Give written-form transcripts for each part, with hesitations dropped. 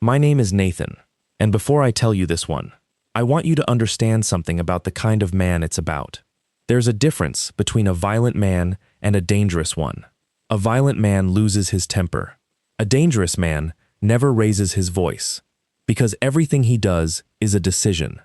My name is Nathan, and before I tell you this one, I want you to understand something about the kind of man it's about. There's a difference between a violent man and a dangerous one. A violent man loses his temper. A dangerous man never raises his voice, because everything he does is a decision.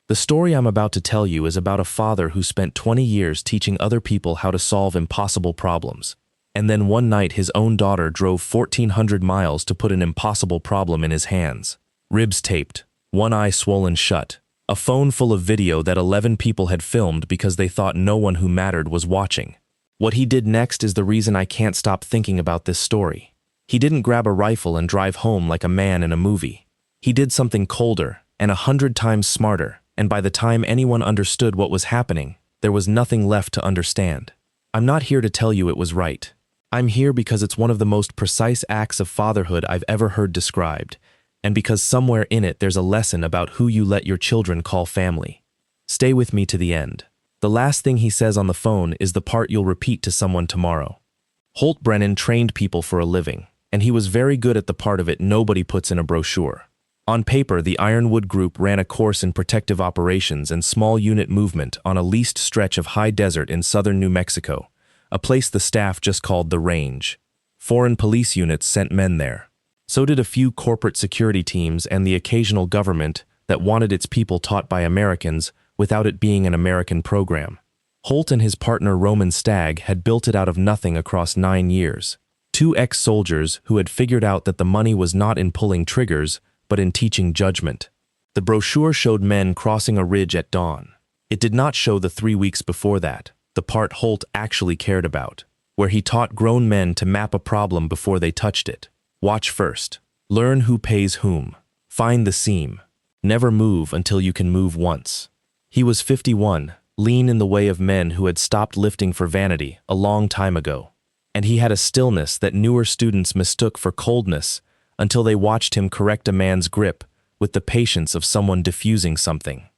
The story I'm about to tell you is about a father who spent 20 years teaching other people how to solve impossible problems. And then one night his own daughter drove 1,400 miles to put an impossible problem in his hands. Ribs taped, one eye swollen shut, a phone full of video that 11 people had filmed because they thought no one who mattered was watching. What he did next is the reason I can't stop thinking about this story. He didn't grab a rifle and drive home like a man in a movie. He did something colder and 100 times smarter, and by the time anyone understood what was happening, there was nothing left to understand. I'm not here to tell you it was right. I'm here because it's one of the most precise acts of fatherhood I've ever heard described, and because somewhere in it there's a lesson about who you let your children call family. Stay with me to the end. The last thing he says on the phone is the part you'll repeat to someone tomorrow. Holt Brennan trained people for a living, and he was very good at the part of it nobody puts in a brochure. On paper, the Ironwood Group ran a course in protective operations and small unit movement on a leased stretch of high desert in southern New Mexico, a place the staff just called the Range. Foreign police units sent men there. So did a few corporate security teams and the occasional government that wanted its people taught by Americans without it being an American program. Holt and his partner Roman Stagg had built it out of nothing across 9 years. 2 ex-soldiers who had figured out that the money was not in pulling triggers, but in teaching judgment. The brochure showed men crossing a ridge at dawn. It did not show the 3 weeks before that, the part Holt actually cared about, where he taught grown men to map a problem before they touched it. Watch first. Learn who pays whom. Find the seam. Never move until you can move once. He was 51, lean in the way of men who had stopped lifting for vanity a long time ago. And he had a stillness that newer students mistook for coldness until they watched him correct a man's grip with the patience of someone diffusing something.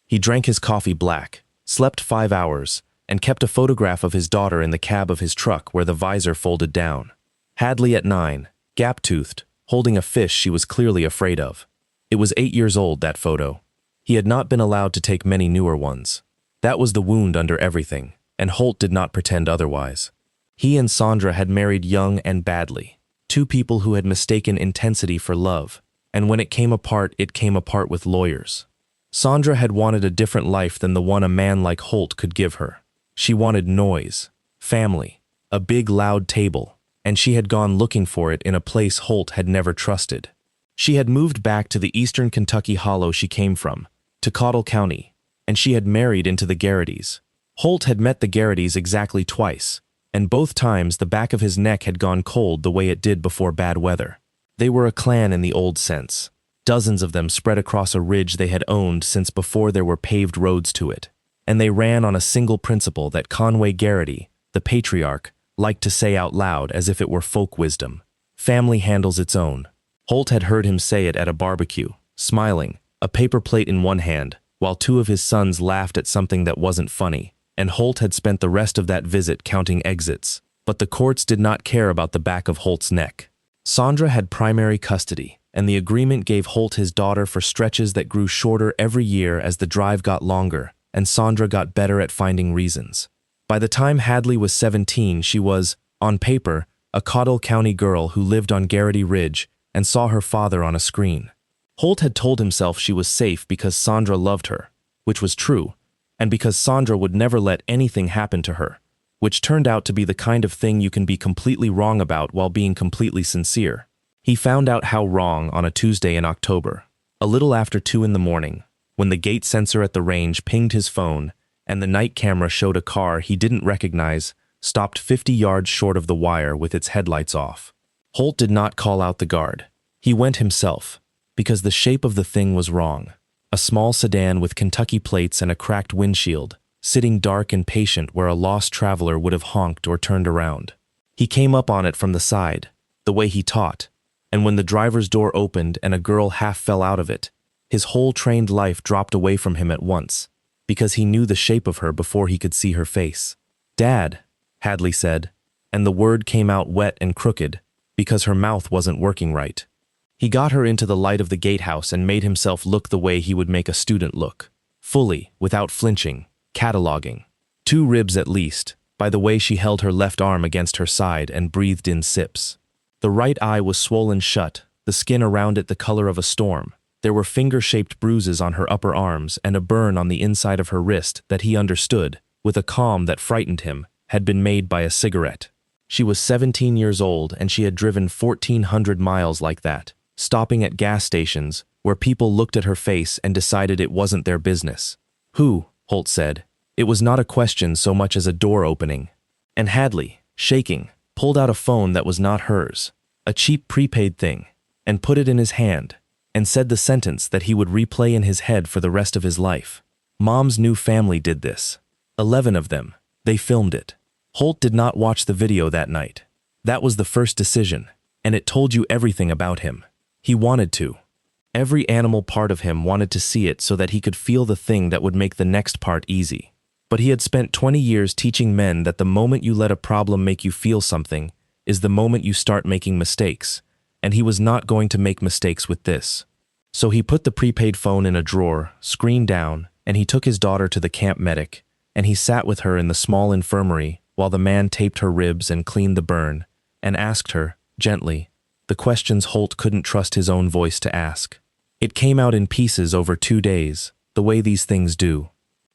He drank his coffee black, slept 5 hours, and kept a photograph of his daughter in the cab of his truck where the visor folded down. Hadley at 9, gap-toothed, holding a fish she was clearly afraid of. It was 8 years old, that photo. He had not been allowed to take many newer ones. That was the wound under everything, and Holt did not pretend otherwise. He and Sandra had married young and badly, 2 people who had mistaken intensity for love, and when it came apart with lawyers. Sandra had wanted a different life than the one a man like Holt could give her. She wanted noise, family, a big loud table, and she had gone looking for it in a place Holt had never trusted. She had moved back to the eastern Kentucky hollow she came from, to Cottle County, and she had married into the Garrittys. Holt had met the Garrittys exactly twice, and both times the back of his neck had gone cold the way it did before bad weather. They were a clan in the old sense, dozens of them spread across a ridge they had owned since before there were paved roads to it, and they ran on a single principle that Conway Garrity, the patriarch, liked to say out loud as if it were folk wisdom. Family handles its own. Holt had heard him say it at a barbecue, smiling, a paper plate in one hand, while 2 of his sons laughed at something that wasn't funny, and Holt had spent the rest of that visit counting exits. But the courts did not care about the back of Holt's neck. Sandra had primary custody, and the agreement gave Holt his daughter for stretches that grew shorter every year as the drive got longer, and Sandra got better at finding reasons. By the time Hadley was 17, she was, on paper, a Cottle County girl who lived on Garrity Ridge and saw her father on a screen. Holt had told himself she was safe because Sandra loved her, which was true, and because Sandra would never let anything happen to her, which turned out to be the kind of thing you can be completely wrong about while being completely sincere. He found out how wrong on a Tuesday in October, a little after 2 in the morning, when the gate sensor at the range pinged his phone and the night camera showed a car he didn't recognize stopped 50 yards short of the wire with its headlights off. Holt did not call out the guard. He went himself, because the shape of the thing was wrong. A small sedan with Kentucky plates and a cracked windshield, sitting dark and patient where a lost traveler would have honked or turned around. He came up on it from the side, the way he taught, and when the driver's door opened and a girl half fell out of it, his whole trained life dropped away from him at once, because he knew the shape of her before he could see her face. "Dad," Hadley said, and the word came out wet and crooked, because her mouth wasn't working right. He got her into the light of the gatehouse and made himself look the way he would make a student look. Fully, without flinching, cataloging. 2 ribs at least, by the way she held her left arm against her side and breathed in sips. The right eye was swollen shut, the skin around it the color of a storm. There were finger-shaped bruises on her upper arms and a burn on the inside of her wrist that he understood, with a calm that frightened him, had been made by a cigarette. She was 17 years old and she had driven 1,400 miles like that, stopping at gas stations where people looked at her face and decided it wasn't their business. Who? Holt said. It was not a question so much as a door opening. And Hadley, shaking, pulled out a phone that was not hers, a cheap prepaid thing, and put it in his hand, and said the sentence that he would replay in his head for the rest of his life. Mom's new family did this. 11 of them. They filmed it. Holt did not watch the video that night. That was the first decision, and it told you everything about him. He wanted to. Every animal part of him wanted to see it so that he could feel the thing that would make the next part easy. But he had spent 20 years teaching men that the moment you let a problem make you feel something is the moment you start making mistakes, and he was not going to make mistakes with this. So he put the prepaid phone in a drawer, screen down, and he took his daughter to the camp medic, and he sat with her in the small infirmary while the man taped her ribs and cleaned the burn, and asked her, gently, the questions Holt couldn't trust his own voice to ask. It came out in pieces over 2 days, the way these things do.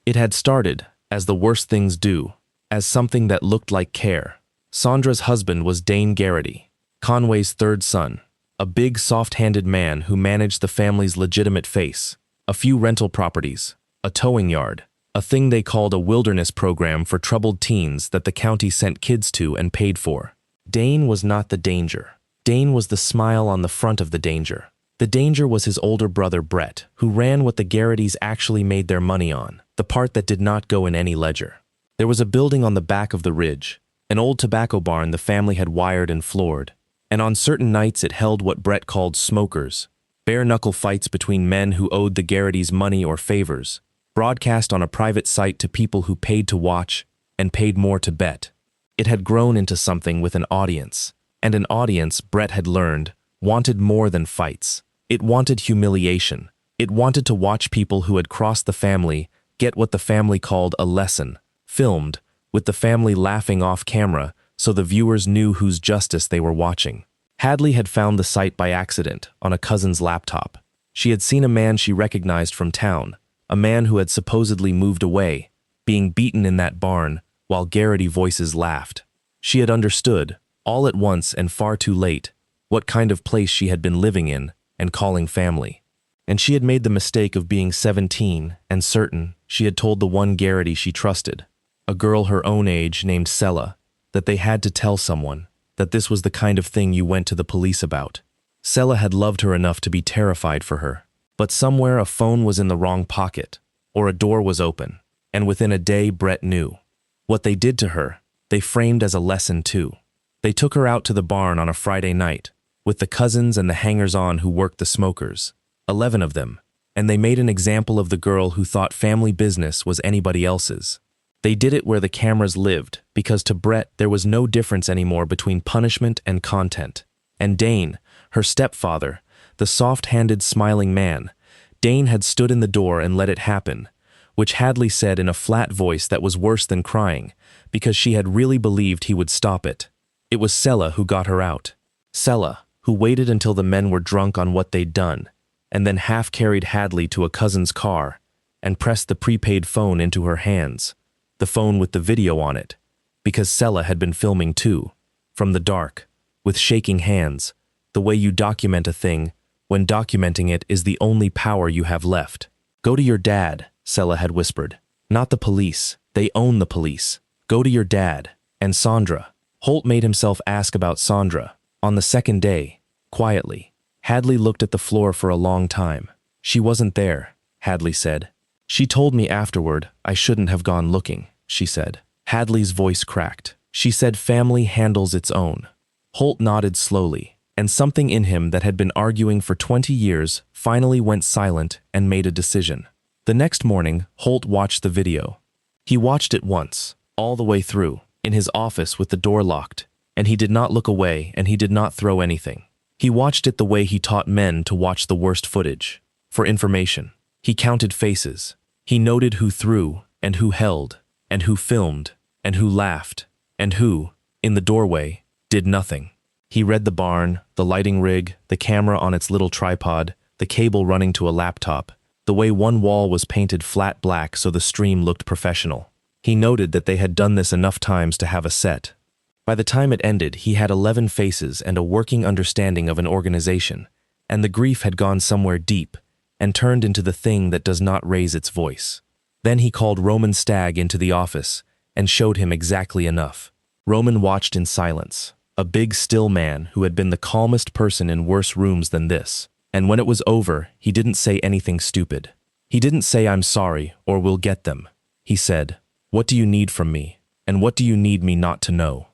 It had started, as the worst things do, as something that looked like care. Sandra's husband was Dane Garrity, Conway's 3rd son, a big soft-handed man who managed the family's legitimate face, a few rental properties, a towing yard, a thing they called a wilderness program for troubled teens that the county sent kids to and paid for. Dane was not the danger. Dane was the smile on the front of the danger. The danger was his older brother Brett, who ran what the Garritys actually made their money on, the part that did not go in any ledger. There was a building on the back of the ridge, an old tobacco barn the family had wired and floored, and on certain nights it held what Brett called smokers, bare-knuckle fights between men who owed the Garritys money or favors, broadcast on a private site to people who paid to watch and paid more to bet. It had grown into something with an audience, and an audience, Brett had learned, wanted more than fights. It wanted humiliation. It wanted to watch people who had crossed the family get what the family called a lesson, filmed, with the family laughing off camera so the viewers knew whose justice they were watching. Hadley had found the site by accident on a cousin's laptop. She had seen a man she recognized from town, a man who had supposedly moved away, being beaten in that barn while Garrity voices laughed. She had understood, all at once and far too late, what kind of place she had been living in and calling family. And she had made the mistake of being 17 and certain she had told the one Garrity she trusted, a girl her own age named Sella, that they had to tell someone, that this was the kind of thing you went to the police about. Sella had loved her enough to be terrified for her. But somewhere a phone was in the wrong pocket, or a door was open, and within a day Brett knew. What they did to her, they framed as a lesson too. They took her out to the barn on a Friday night, with the cousins and the hangers-on who worked the smokers, 11 of them, and they made an example of the girl who thought family business was anybody else's. They did it where the cameras lived, because to Brett there was no difference anymore between punishment and content. And Dane, her stepfather, the soft-handed smiling man, Dane had stood in the door and let it happen, which Hadley said in a flat voice that was worse than crying, because she had really believed he would stop it. It was Sella who got her out. Sella, who waited until the men were drunk on what they'd done, and then half-carried Hadley to a cousin's car and pressed the prepaid phone into her hands, the phone with the video on it, because Sella had been filming too, from the dark, with shaking hands, the way you document a thing when documenting it is the only power you have left. Go to your dad, Sella had whispered. Not the police. They own the police. Go to your dad. And Sandra. Holt made himself ask about Sandra. On the second day, quietly. Hadley looked at the floor for a long time. She wasn't there, Hadley said. She told me afterward I shouldn't have gone looking, she said. Hadley's voice cracked. She said family handles its own. Holt nodded slowly, and something in him that had been arguing for 20 years finally went silent and made a decision. The next morning, Holt watched the video. He watched it once, all the way through, in his office with the door locked, and he did not look away and he did not throw anything. He watched it the way he taught men to watch the worst footage, for information. He counted faces. He noted who threw, and who held, and who filmed, and who laughed, and who, in the doorway, did nothing. He read the barn, the lighting rig, the camera on its little tripod, the cable running to a laptop, the way one wall was painted flat black so the stream looked professional. He noted that they had done this enough times to have a set. By the time it ended, he had 11 faces and a working understanding of an organization, and the grief had gone somewhere deep and turned into the thing that does not raise its voice. Then he called Roman Stagg into the office and showed him exactly enough. Roman watched in silence, a big still man who had been the calmest person in worse rooms than this. And when it was over, he didn't say anything stupid. He didn't say, "I'm sorry," or "We'll get them." He said, "What do you need from me? And what do you need me not to know?"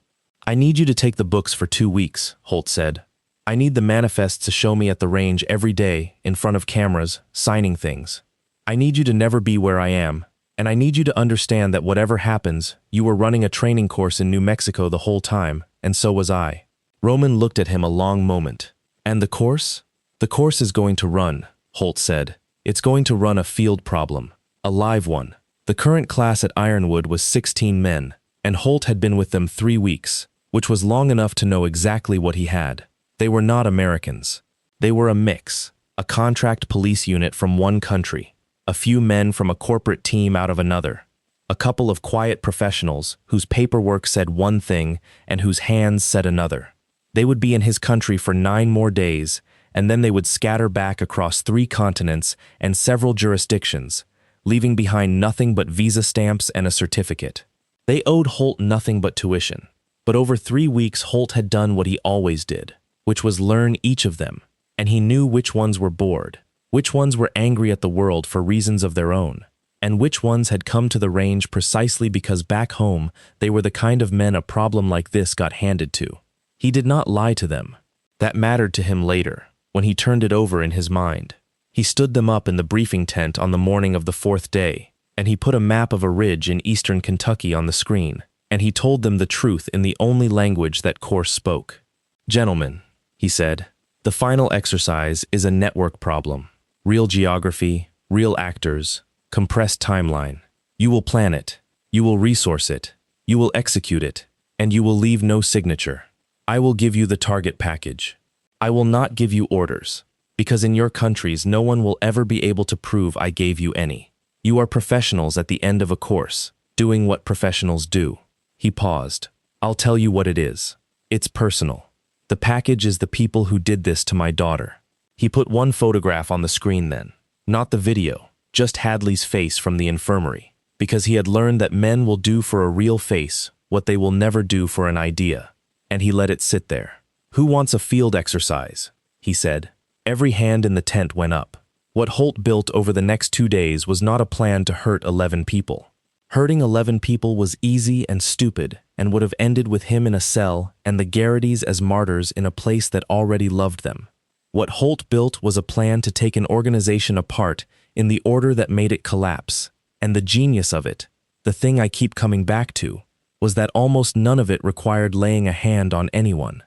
"I need you to take the books for 2 weeks," Holt said. "I need the manifests to show me at the range every day, in front of cameras, signing things. I need you to never be where I am, and I need you to understand that whatever happens, you were running a training course in New Mexico the whole time, and so was I." Roman looked at him a long moment. "And the course?" "The course is going to run," Holt said. "It's going to run a field problem, a live one." The current class at Ironwood was 16 men, and Holt had been with them 3 weeks, which was long enough to know exactly what he had. They were not Americans. They were a mix, a contract police unit from one country, a few men from a corporate team out of another, a couple of quiet professionals whose paperwork said one thing and whose hands said another. They would be in his country for 9 more days, and then they would scatter back across 3 continents and several jurisdictions, leaving behind nothing but visa stamps and a certificate. They owed Holt nothing but tuition, but over 3 weeks Holt had done what he always did, which was learn each of them, and he knew which ones were bored, which ones were angry at the world for reasons of their own, and which ones had come to the range precisely because back home they were the kind of men a problem like this got handed to. He did not lie to them. That mattered to him later, when he turned it over in his mind. He stood them up in the briefing tent on the morning of the 4th day, and he put a map of a ridge in eastern Kentucky on the screen, and he told them the truth in the only language that course spoke. "Gentlemen," he said, "the final exercise is a network problem. Real geography, real actors, compressed timeline. You will plan it, you will resource it, you will execute it, and you will leave no signature. I will give you the target package. I will not give you orders, because in your countries no one will ever be able to prove I gave you any. You are professionals at the end of a course, doing what professionals do." He paused. "I'll tell you what it is. It's personal. The package is the people who did this to my daughter." He put one photograph on the screen then, not the video, just Hadley's face from the infirmary, because he had learned that men will do for a real face what they will never do for an idea, and he let it sit there. "Who wants a field exercise?" he said. Every hand in the tent went up. What Holt built over the next 2 days was not a plan to hurt 11 people. Hurting 11 people was easy and stupid and would have ended with him in a cell and the Garrity's as martyrs in a place that already loved them. What Holt built was a plan to take an organization apart in the order that made it collapse, and the genius of it, the thing I keep coming back to, was that almost none of it required laying a hand on anyone.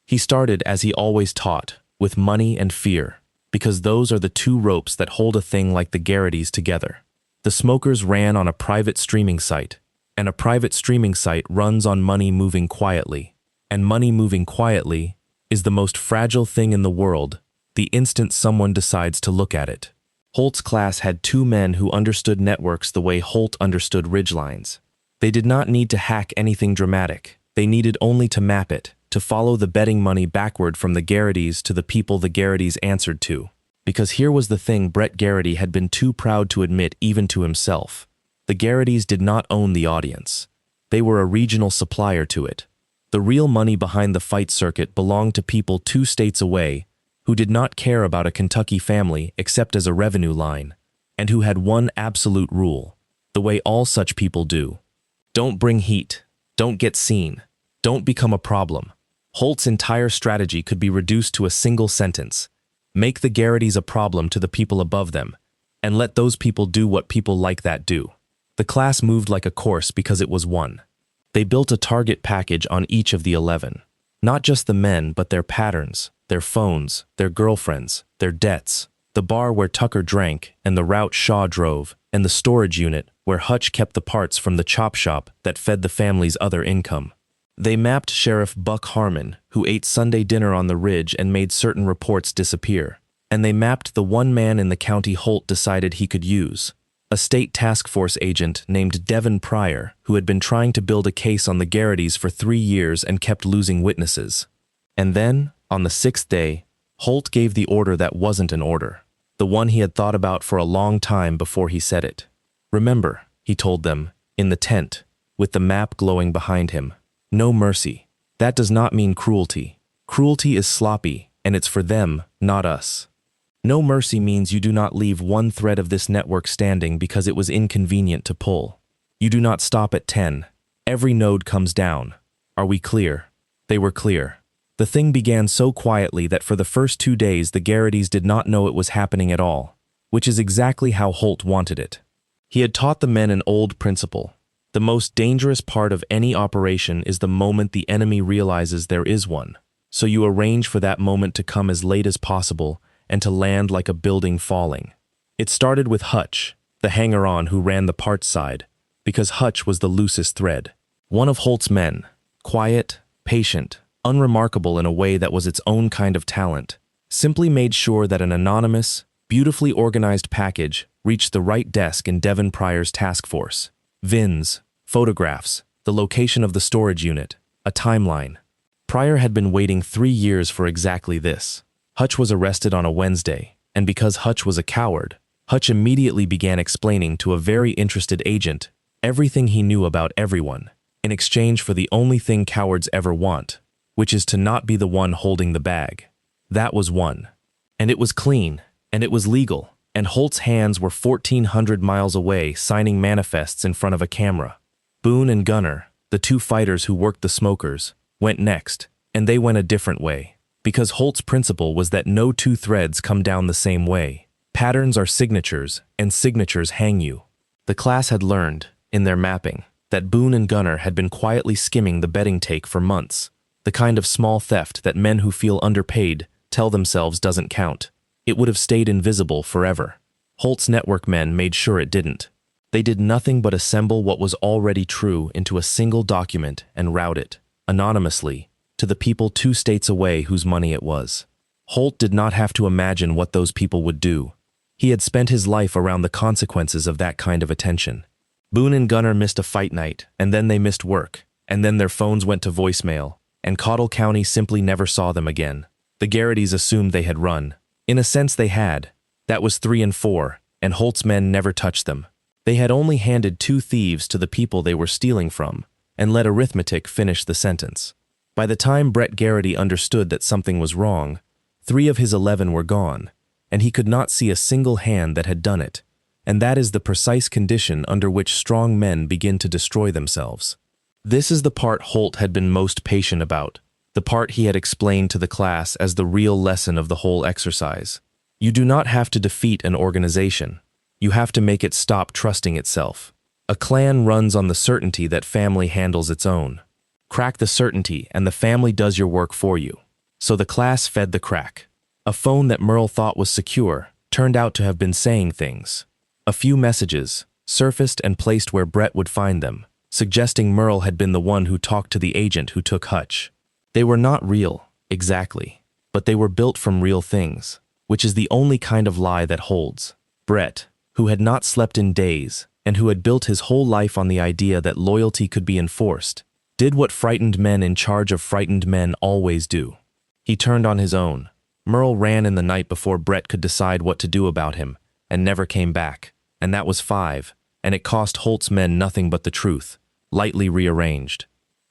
He started as he always taught, with money and fear, because those are the 2 ropes that hold a thing like the Garrity's together. The smokers ran on a private streaming site, and a private streaming site runs on money moving quietly, and money moving quietly is the most fragile thing in the world the instant someone decides to look at it. Holt's class had 2 men who understood networks the way Holt understood ridgelines. They did not need to hack anything dramatic. They needed only to map it, to follow the betting money backward from the Garrity's to the people the Garrity's answered to. Because here was the thing Brett Garrity had been too proud to admit even to himself. The Garrity's did not own the audience. They were a regional supplier to it. The real money behind the fight circuit belonged to people 2 states away who did not care about a Kentucky family except as a revenue line, and who had one absolute rule, the way all such people do. Don't bring heat. Don't get seen. Don't become a problem. Holt's entire strategy could be reduced to a single sentence. Make the Garrity's a problem to the people above them, and let those people do what people like that do. The class moved like a course because it was one. They built a target package on each of the 11. Not just the men, but their patterns, their phones, their girlfriends, their debts, the bar where Tucker drank and the route Shaw drove, and the storage unit where Hutch kept the parts from the chop shop that fed the family's other income. They mapped Sheriff Buck Harmon, who ate Sunday dinner on the ridge and made certain reports disappear. And they mapped the one man in the county Holt decided he could use, a state task force agent named Devin Pryor, who had been trying to build a case on the Garrity's for 3 years and kept losing witnesses. And then, on the 6th day, Holt gave the order that wasn't an order, the one he had thought about for a long time before he said it. Remember, he told them, in the tent, with the map glowing behind him, no mercy. That does not mean cruelty. Cruelty is sloppy, and it's for them, not us. No mercy means you do not leave one thread of this network standing because it was inconvenient to pull. You do not stop at 10. Every node comes down. Are we clear? They were clear. The thing began so quietly that for the first 2 days the Garrity's did not know it was happening at all, which is exactly how Holt wanted it. He had taught the men an old principle. The most dangerous part of any operation is the moment the enemy realizes there is one, so you arrange for that moment to come as late as possible and to land like a building falling. It started with Hutch, the hanger-on who ran the parts side, because Hutch was the loosest thread. One of Holt's men, quiet, patient, unremarkable in a way that was its own kind of talent, simply made sure that an anonymous, beautifully organized package reached the right desk in Devin Pryor's task force. VINs, photographs, the location of the storage unit, a timeline. Pryor had been waiting 3 years for exactly this. Hutch was arrested on a Wednesday, and because Hutch was a coward, Hutch immediately began explaining to a very interested agent everything he knew about everyone, in exchange for the only thing cowards ever want, which is to not be the one holding the bag. That was one. And it was clean, and it was legal, and Holt's hands were 1,400 miles away signing manifests in front of a camera. Boone and Gunner, the 2 fighters who worked the smokers, went next, and they went a different way, because Holt's principle was that no 2 threads come down the same way. Patterns are signatures, and signatures hang you. The class had learned, in their mapping, that Boone and Gunner had been quietly skimming the betting take for months, the kind of small theft that men who feel underpaid tell themselves doesn't count. It would have stayed invisible forever. Holt's network men made sure it didn't. They did nothing but assemble what was already true into a single document and route it, anonymously, to the people 2 states away whose money it was. Holt did not have to imagine what those people would do. He had spent his life around the consequences of that kind of attention. Boone and Gunner missed a fight night, and then they missed work, and then their phones went to voicemail, and Cottle County simply never saw them again. The Garrity's assumed they had run. In a sense they had. That was 3 and 4, and Holt's men never touched them. They had only handed 2 thieves to the people they were stealing from, and let arithmetic finish the sentence. By the time Brett Garrity understood that something was wrong, 3 of his 11 were gone, and he could not see a single hand that had done it, and that is the precise condition under which strong men begin to destroy themselves. This is the part Holt had been most patient about, the part he had explained to the class as the real lesson of the whole exercise. You do not have to defeat an organization. You have to make it stop trusting itself. A clan runs on the certainty that family handles its own. Crack the certainty and the family does your work for you. So the class fed the crack. A phone that Merle thought was secure turned out to have been saying things. A few messages, surfaced and placed where Brett would find them, suggesting Merle had been the one who talked to the agent who took Hutch. They were not real, exactly, but they were built from real things, which is the only kind of lie that holds. Brett, who had not slept in days, and who had built his whole life on the idea that loyalty could be enforced, did what frightened men in charge of frightened men always do. He turned on his own. Merle ran in the night before Brett could decide what to do about him, and never came back, and that was 5, and it cost Holt's men nothing but the truth, lightly rearranged.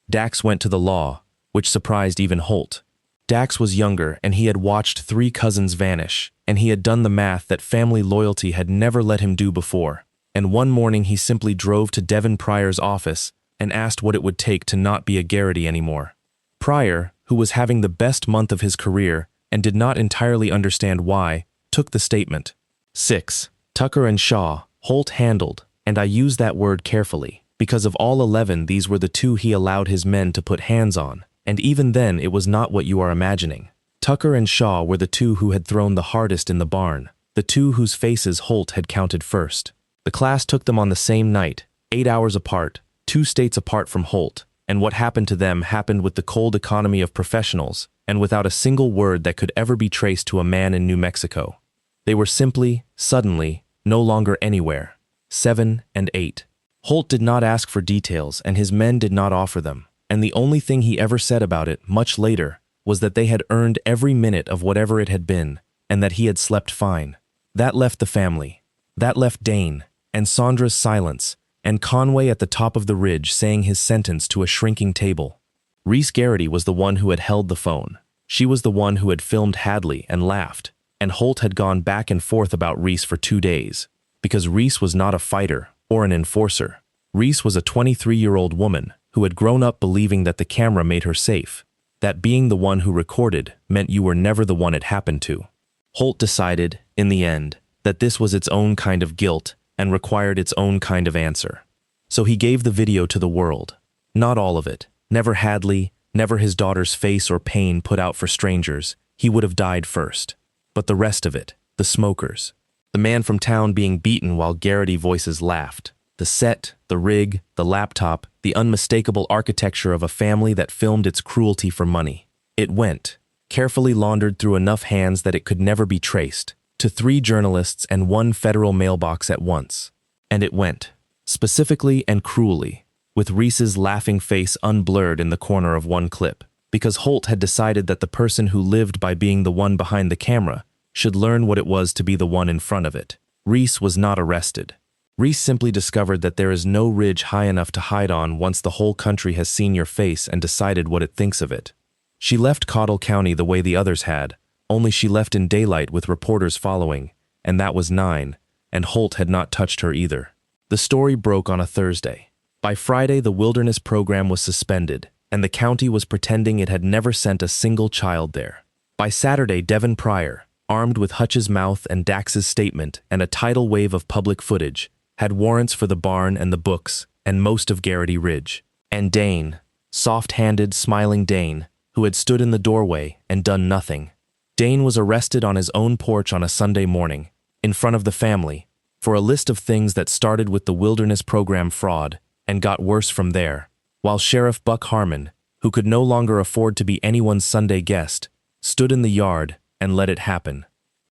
Dax went to the law, which surprised even Holt. Dax was younger, and he had watched 3 cousins vanish, and he had done the math that family loyalty had never let him do before. And one morning he simply drove to Devin Pryor's office and asked what it would take to not be a Garrity anymore. Pryor, who was having the best month of his career and did not entirely understand why, took the statement. 6. Tucker and Shaw, Holt handled, and I use that word carefully, because of all 11 these were the 2 he allowed his men to put hands on, and even then it was not what you are imagining. Tucker and Shaw were the two who had thrown the hardest in the barn, the two whose faces Holt had counted first. The class took them on the same night, 8 hours apart, 2 states apart from Holt, and what happened to them happened with the cold economy of professionals and without a single word that could ever be traced to a man in New Mexico. They were simply, suddenly, no longer anywhere. 7 and 8. Holt did not ask for details, and his men did not offer them, and the only thing he ever said about it, much later, was that they had earned every minute of whatever it had been, and that he had slept fine. That left the family. That left Dane, and Sandra's silence, and Conway at the top of the ridge saying his sentence to a shrinking table. Reese Garrity was the one who had held the phone. She was the one who had filmed Hadley and laughed, and Holt had gone back and forth about Reese for 2 days, because Reese was not a fighter or an enforcer. Reese was a 23-year-old woman who had grown up believing that the camera made her safe, that being the one who recorded meant you were never the one it happened to. Holt decided, in the end, that this was its own kind of guilt and required its own kind of answer. So he gave the video to the world. Not all of it. Never Hadley, never his daughter's face or pain put out for strangers. He would have died first. But the rest of it, the smokers. The man from town being beaten while Garrity voices laughed. The set, the rig, the laptop, the unmistakable architecture of a family that filmed its cruelty for money. It went, carefully laundered through enough hands that it could never be traced, to 3 journalists and 1 federal mailbox at once. And it went, specifically and cruelly, with Reese's laughing face unblurred in the corner of one clip, because Holt had decided that the person who lived by being the one behind the camera should learn what it was to be the one in front of it. Reese was not arrested. Reese simply discovered that there is no ridge high enough to hide on once the whole country has seen your face and decided what it thinks of it. She left Cottle County the way the others had, only she left in daylight with reporters following, and that was 9, and Holt had not touched her either. The story broke on a Thursday. By Friday, the wilderness program was suspended, and the county was pretending it had never sent a single child there. By Saturday, Devin Pryor, armed with Hutch's mouth and Dax's statement and a tidal wave of public footage, had warrants for the barn and the books and most of Garrity Ridge. And Dane, soft-handed, smiling Dane, who had stood in the doorway and done nothing. Dane was arrested on his own porch on a Sunday morning, in front of the family, for a list of things that started with the wilderness program fraud and got worse from there, while Sheriff Buck Harmon, who could no longer afford to be anyone's Sunday guest, stood in the yard and let it happen.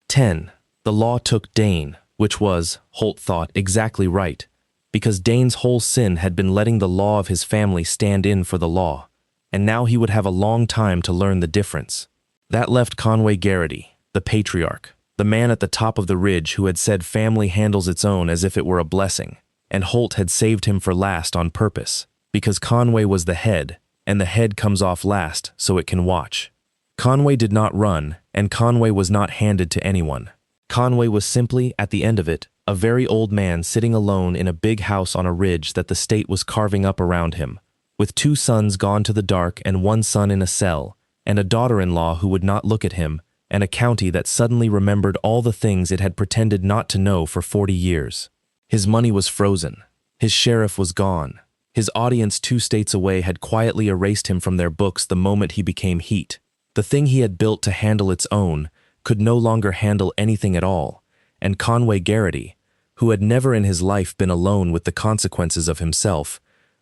10. The law took Dane, which was, Holt thought, exactly right, because Dane's whole sin had been letting the law of his family stand in for the law, and now he would have a long time to learn the difference. That left Conway Garrity, the patriarch, the man at the top of the ridge who had said family handles its own as if it were a blessing, and Holt had saved him for last on purpose, because Conway was the head, and the head comes off last so it can watch. Conway did not run, and Conway was not handed to anyone. Conway was simply, at the end of it, a very old man sitting alone in a big house on a ridge that the state was carving up around him, with 2 sons gone to the dark and 1 son in a cell, and a daughter-in-law who would not look at him, and a county that suddenly remembered all the things it had pretended not to know for 40 years. His money was frozen. His sheriff was gone. His audience 2 states away had quietly erased him from their books the moment he became heat. The thing he had built to handle its own could no longer handle anything at all, and Conway Garrity, who had never in his life been alone with the consequences of himself,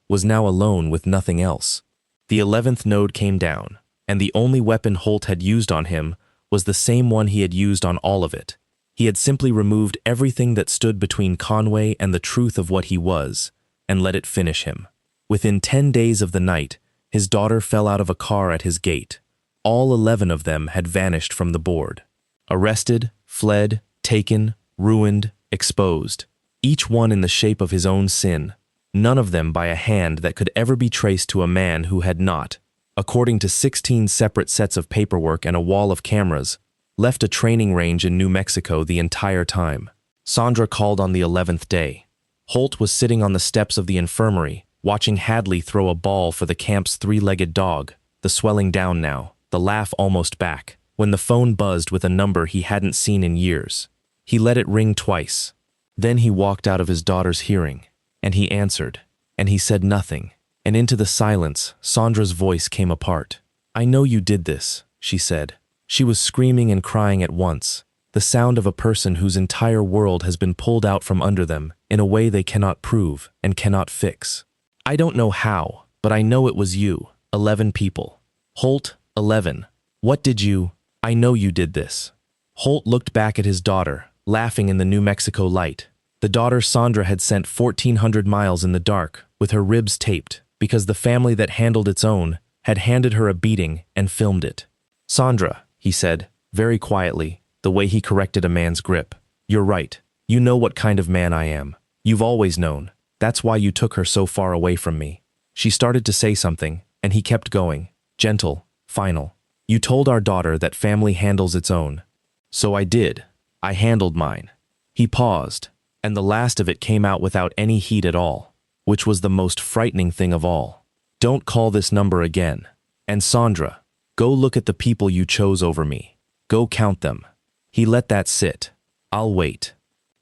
was now alone with nothing else. The 11th node came down, and the only weapon Holt had used on him was the same one he had used on all of it. He had simply removed everything that stood between Conway and the truth of what he was, and let it finish him. Within 10 days of the night, his daughter fell out of a car at his gate. All 11 of them had vanished from the board. Arrested, fled, taken, ruined, exposed. Each one in the shape of his own sin. None of them by a hand that could ever be traced to a man who had not, according to 16 separate sets of paperwork and a wall of cameras, left a training range in New Mexico the entire time. Sandra called on the 11th day. Holt was sitting on the steps of the infirmary, watching Hadley throw a ball for the camp's 3-legged dog, the swelling down now, the laugh almost back, when the phone buzzed with a number he hadn't seen in years. He let it ring twice. Then he walked out of his daughter's hearing, and he answered, and he said nothing, and into the silence, Sandra's voice came apart. "I know you did this," she said. She was screaming and crying at once, the sound of a person whose entire world has been pulled out from under them in a way they cannot prove and cannot fix. I don't know how, but I know it was you, 11 people. Holt, 11. What did you? I know you did this. Holt looked back at his daughter, laughing in the New Mexico light. The daughter Sandra had sent 1,400 miles in the dark, with her ribs taped, because the family that handled its own had handed her a beating and filmed it. Sandra, he said, very quietly, the way he corrected a man's grip. You're right. You know what kind of man I am. You've always known. That's why you took her so far away from me. She started to say something, and he kept going. Gentle, final. You told our daughter that family handles its own. So I did. I handled mine. He paused, and the last of it came out without any heat at all, which was the most frightening thing of all. Don't call this number again. And Sandra, go look at the people you chose over me. Go count them. He let that sit. I'll wait.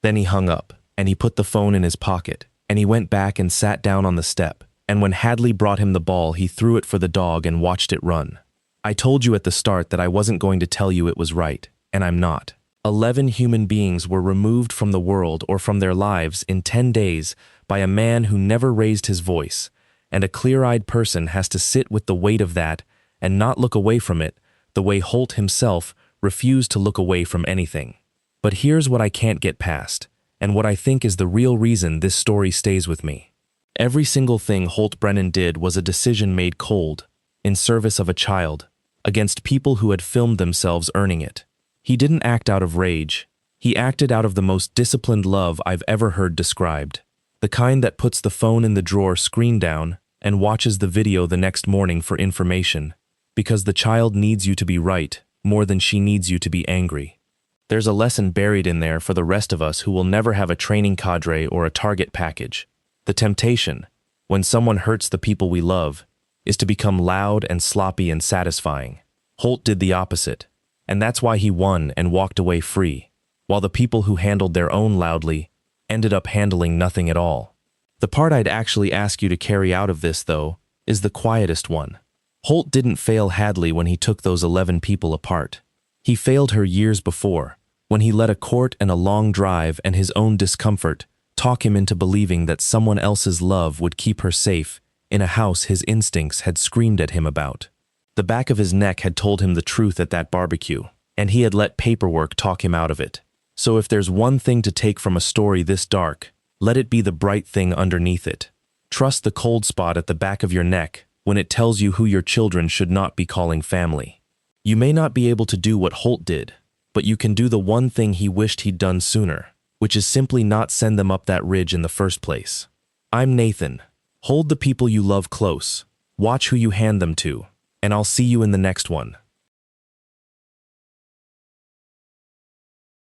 Then he hung up, and he put the phone in his pocket, and he went back and sat down on the step, and when Hadley brought him the ball, he threw it for the dog and watched it run. I told you at the start that I wasn't going to tell you it was right, and I'm not. 11 human beings were removed from the world or from their lives in 10 days by a man who never raised his voice, and a clear-eyed person has to sit with the weight of that and not look away from it, the way Holt himself refused to look away from anything. But here's what I can't get past, and what I think is the real reason this story stays with me. Every single thing Holt Brennan did was a decision made cold, in service of a child, against people who had filmed themselves earning it. He didn't act out of rage. He acted out of the most disciplined love I've ever heard described. The kind that puts the phone in the drawer screen down and watches the video the next morning for information, because the child needs you to be right more than she needs you to be angry. There's a lesson buried in there for the rest of us who will never have a training cadre or a target package. The temptation, when someone hurts the people we love, is to become loud and sloppy and satisfying. Holt did the opposite, and that's why he won and walked away free, while the people who handled their own loudly ended up handling nothing at all. The part I'd actually ask you to carry out of this, though, is the quietest one. Holt didn't fail Hadley when he took those 11 people apart. He failed her years before, when he let a court and a long drive and his own discomfort talk him into believing that someone else's love would keep her safe in a house his instincts had screamed at him about. The back of his neck had told him the truth at that barbecue, and he had let paperwork talk him out of it. So if there's one thing to take from a story this dark, let it be the bright thing underneath it. Trust the cold spot at the back of your neck when it tells you who your children should not be calling family. You may not be able to do what Holt did, but you can do the one thing he wished he'd done sooner, which is simply not send them up that ridge in the first place. I'm Nathan. Hold the people you love close, watch who you hand them to, and I'll see you in the next one.